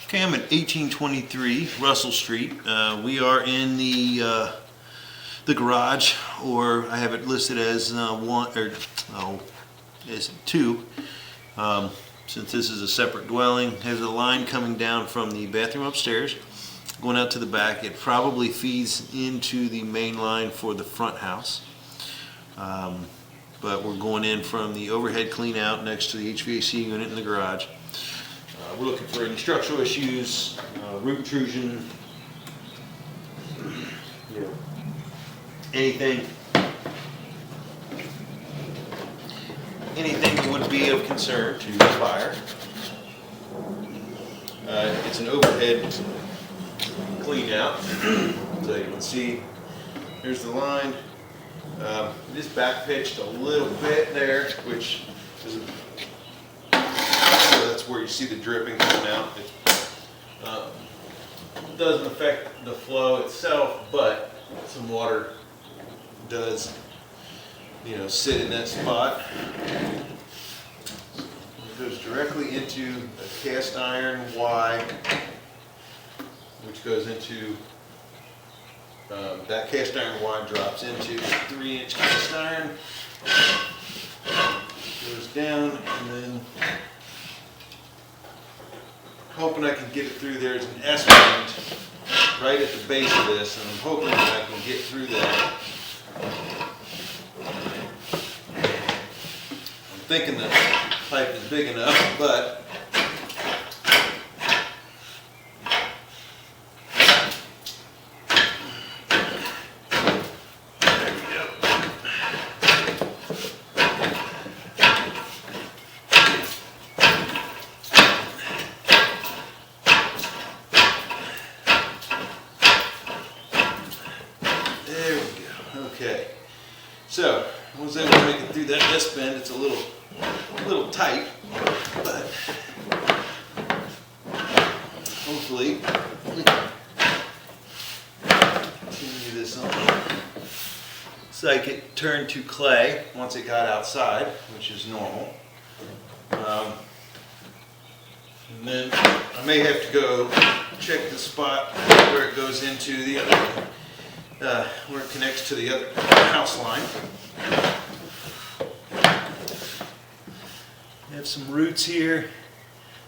Okay, I'm at 1823 Russell Street. We are in the garage, or I have it listed as as two. Since this is a separate dwelling, there's a line coming down from the bathroom upstairs, going out to the back. It probably feeds into the main line for the front house. But we're going in from the overhead clean out next to the HVAC unit in the garage. We're looking for any structural issues, root intrusion, anything that would be of concern to the fire. It's an overhead clean out, so you can see here's the line. It is back pitched a little bit there, which is so that's where you see the dripping coming out. It doesn't affect the flow itself, but some water does, sit in that spot. It goes directly into a cast iron Y, which goes into that cast iron Y drops into 3-inch cast iron, goes down, and then hoping I can get it through. There's an S bend right at the base of this, and I'm hoping that I can get through that. I'm thinking the pipe is big enough, but there we go. Okay, so I was able to make it through that S bend. It's a little tight, but hopefully continue this on. It's like it turned to clay once it got outside, which is normal. And then I may have to go check the spot where it goes into the other, where it connects to the other house line. We have some roots here,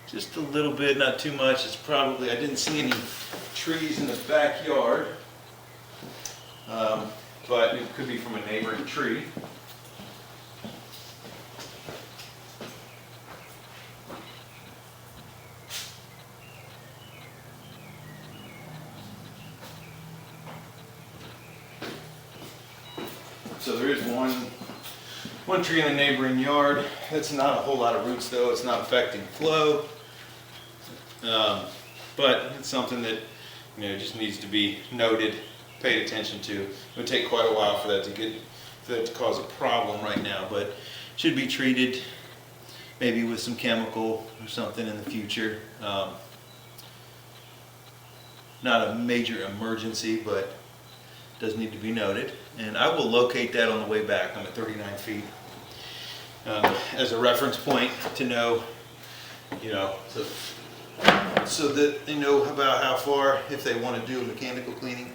just a little bit, not too much. It's probably, I didn't see any trees in the backyard, but it could be from a neighboring tree. So there is one tree in the neighboring yard. It's not a whole lot of roots though. It's not affecting flow. But it's something that just needs to be noted, paid attention to. It would take quite a while for that to cause a problem right now, but should be treated maybe with some chemical or something in the future. Not a major emergency, but does need to be noted. And I will locate that on the way back. I'm at 39 feet. As a reference point to know, so that they know about how far, if they want to do a mechanical cleaning.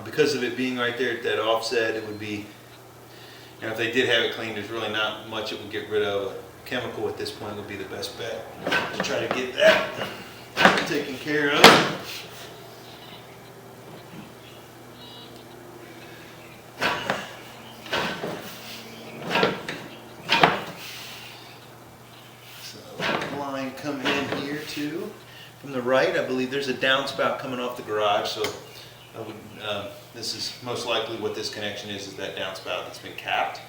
Because of it being right there at that offset, it would be, if they did have it cleaned, there's really not much it would get rid of. A chemical at this point would be the best bet to try to get that taken care of. Coming in here too from the right. I believe there's a downspout coming off the garage, so this is most likely what this connection is that downspout that's been capped.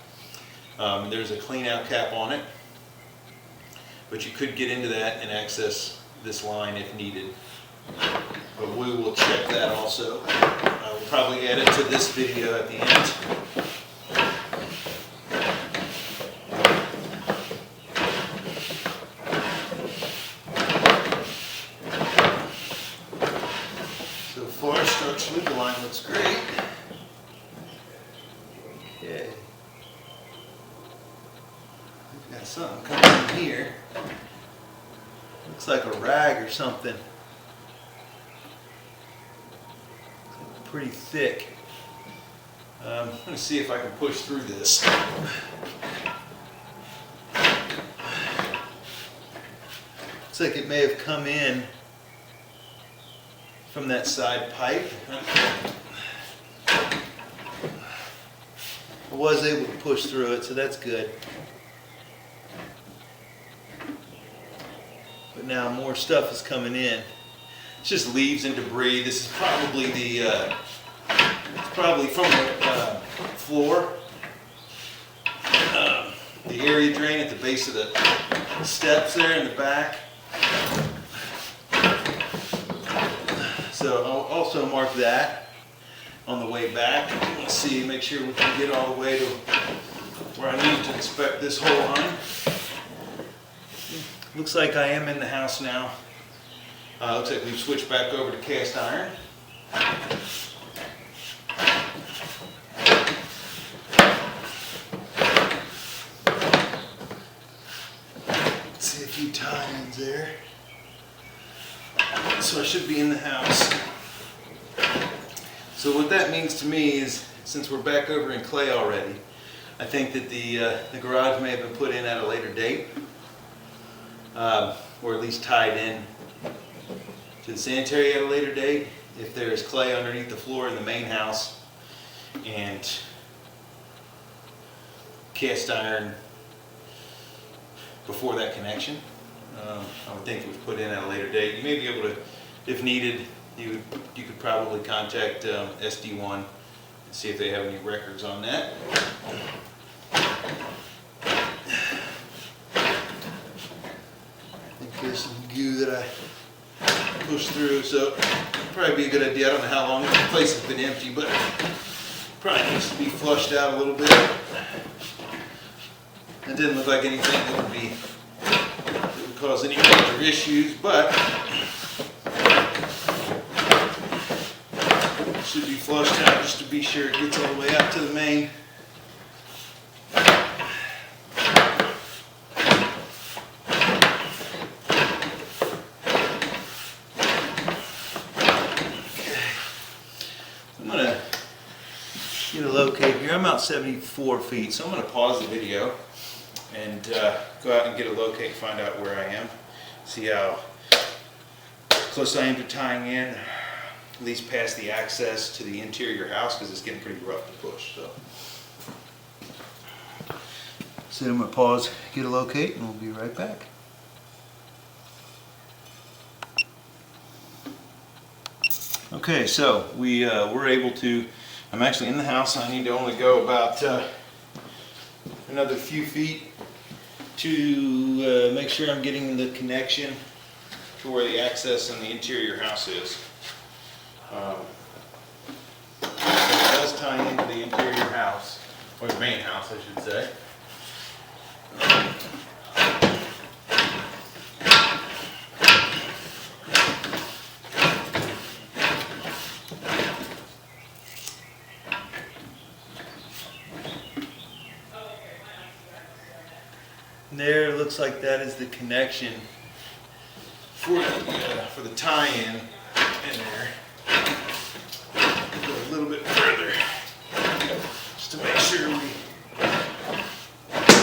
There's a clean out cap on it, but you could get into that and access this line if needed, but we will check that also. I will probably add it to this video at the end. Structurally, the line looks great. Okay. We've got something coming in here. Looks like a rag or something. pretty thick. I'm going to see if I can push through this. Looks like it may have come in from that side pipe. I was able to push through it, so that's good. But now more stuff is coming in. It's just leaves and debris. This is probably the, it's probably from the floor. The area drain at the base of the steps there in the back. So I'll also mark that on the way back. Let's see, make sure we can get all the way to where I need to inspect this whole line. Looks like I am in the house now. Looks like we've switched back over to cast iron. See a few tie-ins there. So I should be in the house. So what that means to me is, since we're back over in clay already, I think that the garage may have been put in at a later date, or at least tied in to the sanitary at a later date. If there is clay underneath the floor in the main house and cast iron before that connection, I would think it was put in at a later date. You may be able to, if needed, you could probably contact SD1 and see if they have any records on that. I think there's some goo that I pushed through, so probably be a good idea. I don't know how long the place has been empty, but probably needs to be flushed out a little bit. It didn't look like anything that would cause any major issues, but it should be flushed out just to be sure it gets all the way out to the main. I'm going to get a locate here. I'm about 74 feet, so I'm going to pause the video and go out and get a locate and find out where I am. See how close I am to tying in, at least past the access to the interior house, because it's getting pretty rough to push. So I'm going to pause, get a locate, and we'll be right back. Okay, so we were able to, I'm actually in the house. I need to only go about another few feet to make sure I'm getting the connection to where the access in the interior house is. It does tie into the interior house, or the main house I should say. There, it looks like that is the connection for the tie-in in there. Go a little bit further just to make sure we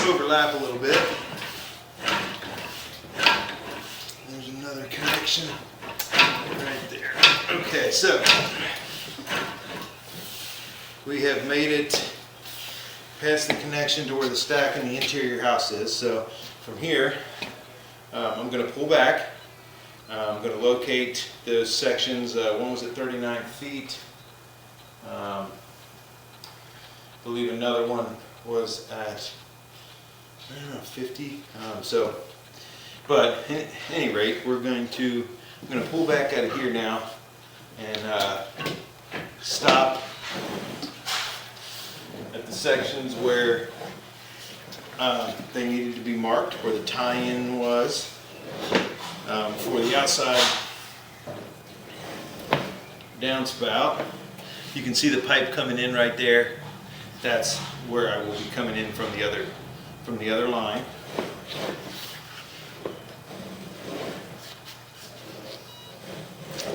overlap a little bit. There's another connection right there. Okay, so we have made it past the connection to where the stack in the interior house is. So from here, I'm going to pull back. I'm going to locate those sections. One was at 39 feet. I believe another one was at, I don't know, 50. But at any rate, I'm going to pull back out of here now and stop at the sections where they needed to be marked, where the tie-in was for the outside downspout. You can see the pipe coming in right there. That's where I will be coming in from the other line.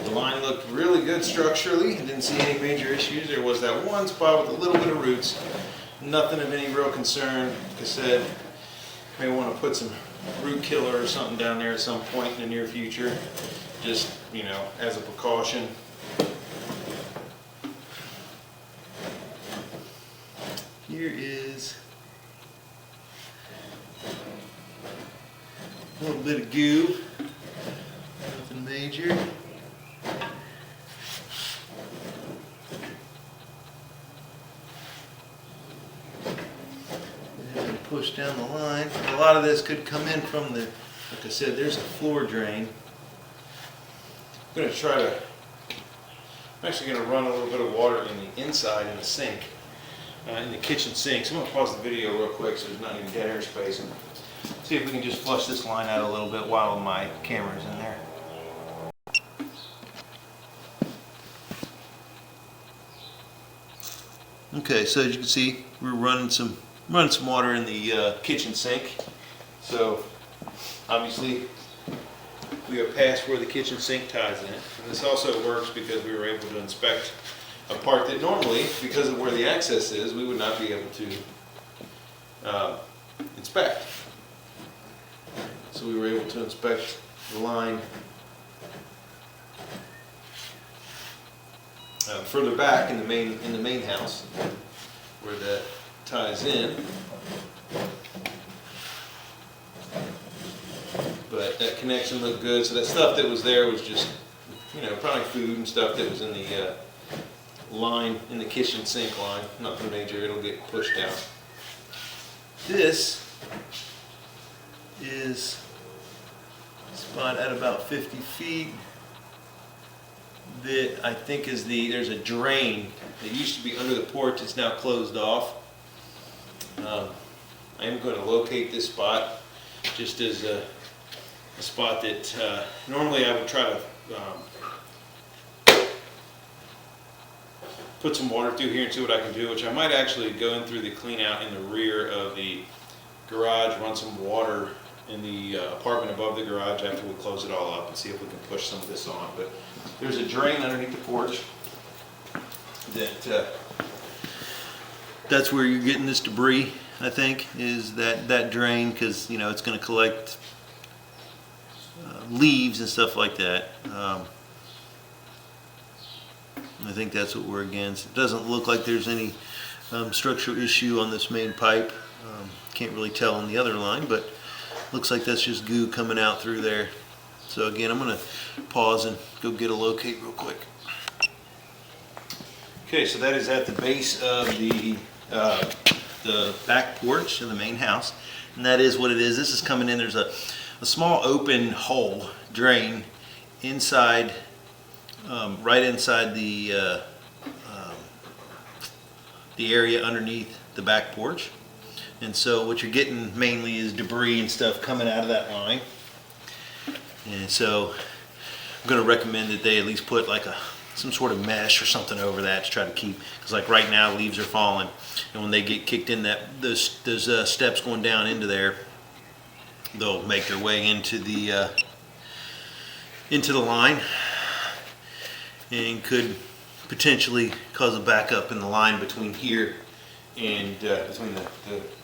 The line looked really good good structurally. I didn't see any major issues. There was that one spot with a little bit of roots. Nothing of any real concern. Like I said, may want to put some root killer or something down there at some point in the near future. Just, you know, as a precaution. Here is a little bit of goo. Nothing major. Push down the line. A lot of this could come in from the, like I said, there's a floor drain. I'm actually going to run a little bit of water in the inside in the sink, in the kitchen sink. So I'm going to pause the video real quick so there's not any dead air space, and see if we can just flush this line out a little bit while my camera's in there. Okay, so as you can see, we're running some water in the kitchen sink. So obviously we are past where the kitchen sink ties in. And this also works because we were able to inspect a part that normally, because of where the access is, we would not be able to inspect. So we were able to inspect the line further back in the main house where that ties in. But that connection looked good. So that stuff that was there was just, you know, probably food and stuff that was in the line, in the kitchen sink line. Nothing major, it'll get pushed out. This is a spot at about 50 feet that I think is there's a drain that used to be under the porch. It's now closed off. I am going to locate this spot just as a spot that normally I would try to put some water through here and see what I can do, which I might actually go in through the clean out in the rear of the garage, run some water in the apartment above the garage after we close it all up and see if we can push some of this on. But there's a drain underneath the porch that's where you're getting this debris, I think, is that drain, because, you know, it's going to collect leaves and stuff like that. I think that's what we're against. It doesn't look like there's any structural issue on this main pipe. Can't really tell on the other line, but looks like that's just goo coming out through there. So again, I'm going to pause and go get a locate real quick. Okay, so that is at the base of the back porch of the main house, and that is what it is. This is coming in. There's a small open hole, drain, inside, right inside the area underneath the back porch. And so what you're getting mainly is debris and stuff coming out of that line. And so I'm going to recommend that they at least put like some sort of mesh or something over that to try to keep, because like right now leaves are falling, and when they get kicked in those steps going down into there, they'll make their way into the line and could potentially cause a backup in the line between here and between the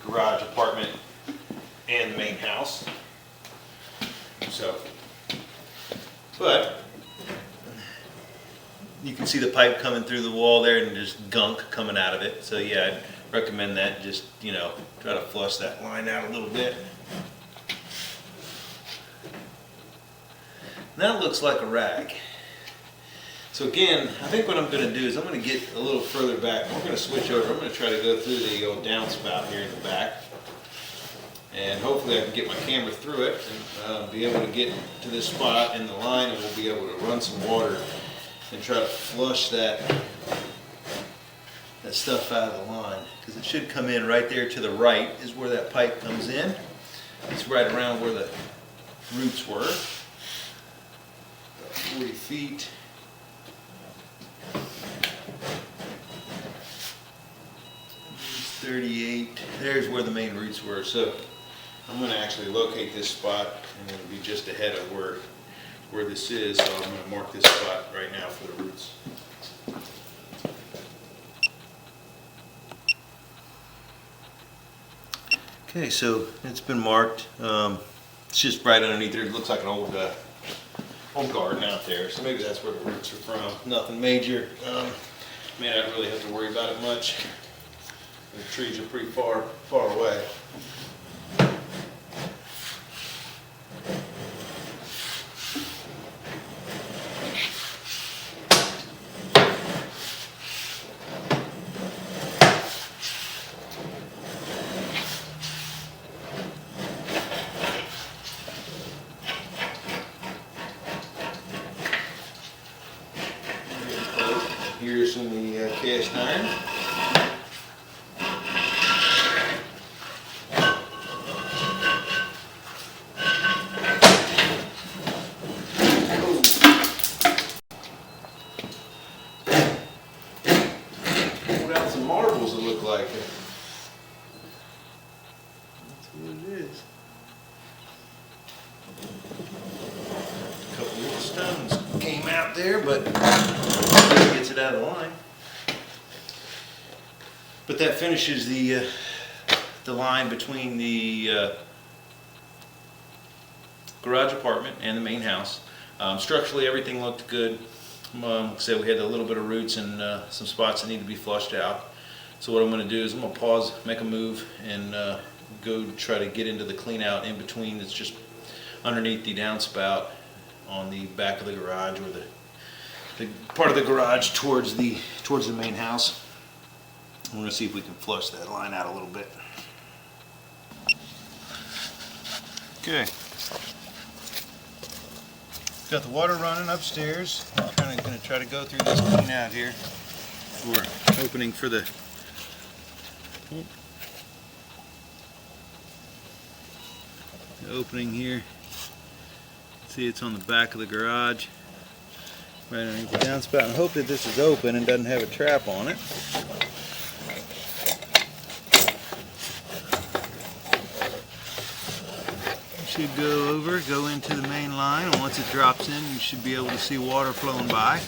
garage apartment and the main house. So, but you can see the pipe coming through the wall there and just gunk coming out of it. So yeah, I'd recommend that. Just, you know, try to flush that line out a little bit. That looks like a rag. So again, I think what I'm going to do is I'm going to get a little further back. We're going to switch over. I'm going to try to go through the old downspout here in the back. And hopefully I can get my camera through it and be able to get to this spot in the line, and we'll be able to run some water and try to flush that stuff out of the line. Because it should come in right there to the right is where that pipe comes in. It's right around where the roots were. About 40 feet. It's 38. There's where the main roots were. So I'm going to actually locate this spot, and it'll be just ahead of where where this is, so I'm going to mark this spot right now for the roots. Okay, so it's been marked. It's just right underneath there. It looks like an old garden out there, so maybe that's where the roots are from. Nothing major. May not really have to worry about it much. The trees are pretty far away. Here's in the cast iron. Pulled out some marbles, it looked like. That's what it is. A couple little stones came out there, but gets it out of the line. But that finishes the line between the garage apartment and the main house. Structurally, everything looked good. Like I said, we had a little bit of roots and some spots that need to be flushed out. So what I'm going to do is I'm going to pause, make a move, and go try to get into the clean out in between. It's just underneath the downspout on the back of the garage, or the part of the garage towards the main house. I'm going to see if we can flush that line out a little bit. Okay. Got the water running upstairs. I'm going to try to go through this clean out here for opening for the opening here. See, it's on the back of the garage, right underneath the downspout. I hope that this is open and doesn't have a trap on it. Should go into the main line, and once it drops in, you should be able to see water flowing by.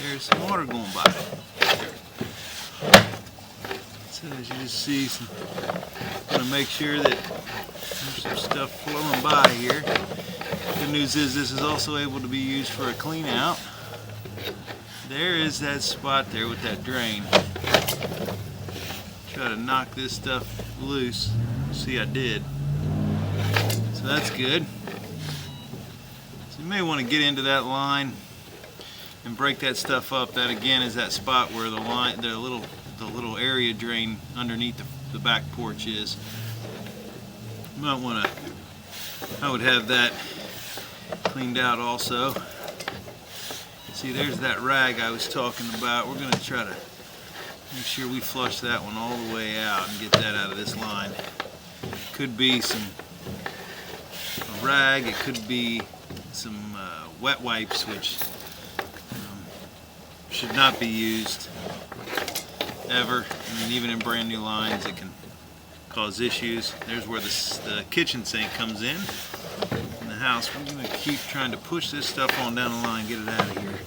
There's some water going by. So as you just see, I'm going to make sure that there's some stuff flowing by here. Good news is this is also able to be used for a clean out. There is that spot there with that drain. Try to knock this stuff loose. See, I did. So that's good. So you may want to get into that line and break that stuff up. That again is that spot where the little area drain underneath the back porch is. You might want to. I would have that cleaned out also. See, there's that rag I was talking about. We're going to try to make sure we flush that one all the way out and get that out of this line. Could be a rag, it could be some wet wipes, which should not be used ever. I mean, even in brand new lines, it can cause issues. There's where the kitchen sink comes in the house. We're going to keep trying to push this stuff on down the line, get it out of here.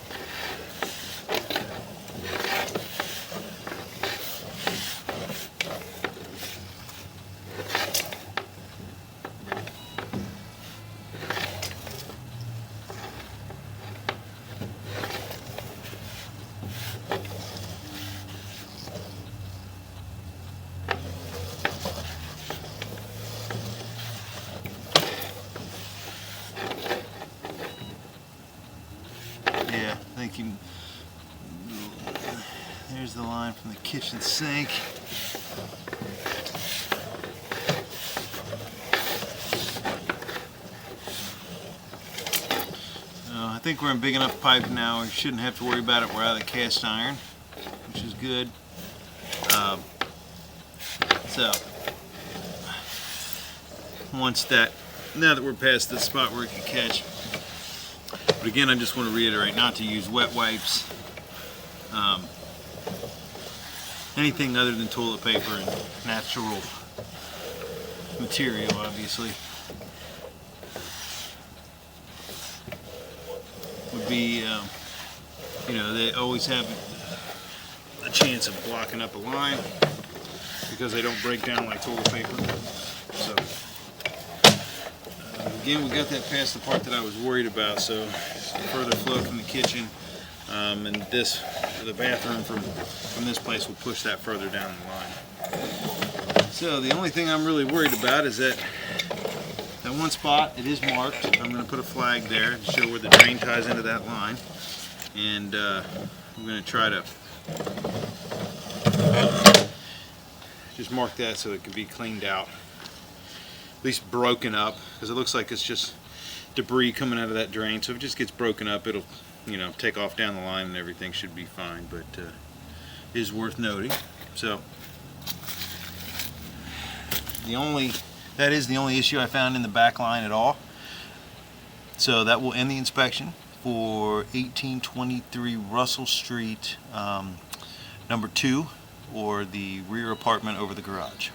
Yeah, I think there's the line from the kitchen sink. I think we're in big enough pipe now. We shouldn't have to worry about it. We're out of the cast iron, which is good. So now that we're past the spot where it can catch. But again, I just want to reiterate not to use wet wipes. anything other than toilet paper and natural material, obviously, would be, you know, they always have a chance of blocking up a line because they don't break down like toilet paper. So again, we got that past the part that I was worried about. So further flow from the kitchen, and the bathroom from this place will push that further down the line. So the only thing I'm really worried about is that one spot, it is marked. I'm going to put a flag there to show where the drain ties into that line, and I'm going to try to just mark that so it can be cleaned out, at least broken up, because it looks like it's just debris coming out of that drain. So if it just gets broken up, it'll, you know, take off down the line and everything should be fine. But it is worth noting. So that is the only issue I found in the back line at all. So that will end the inspection for 1823 Russell Street, number 2, or the rear apartment over the garage.